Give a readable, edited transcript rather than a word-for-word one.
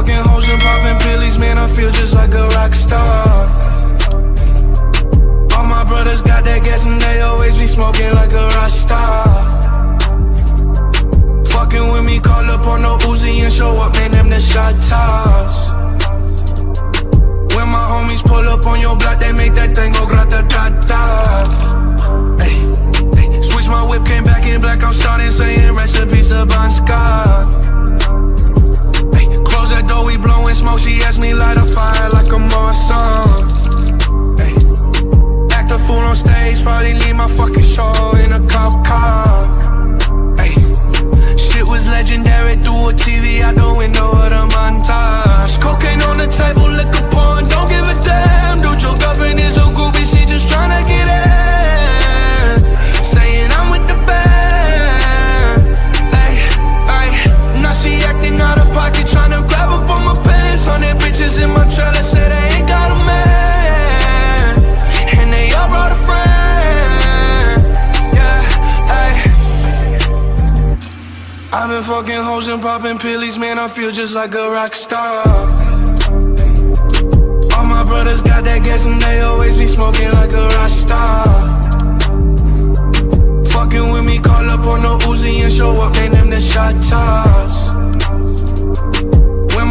fucking hoes and popping pillies, man, I feel just like a rock star. All my brothers got that gas and they always be smoking like a rock star. Fucking with me, call up on no Uzi and show up, man, them the shot toss. When my homies pull up on your block, they make that thing go grata-ta-ta. Ay, ay, switch my whip, came back in black, I'm starting saying recipes to Bon Scott. Ay, close that door, we blowing smoke, she asked me light a fire like a Marsan. Ay, act a fool on stage, probably leave my fucking show in a cop car. Ay, shit was legendary through a TV out the window of the montage. Cocaine on the table, liquor pouring, don't give a damn. Dude, your girlfriend is a groupie, she just tryna get in. Saying I'm with the band. Ay, ay, now she acting out of pocket, tryna grab up on my pants. 100 bitches in my trailer, say they ain't got a man, and they all brought a friend. Yeah, ay. I've been fucking hoes and popping pillies, man, I feel just like a rock star. All my brothers got that gas and they always be smoking like a rock star.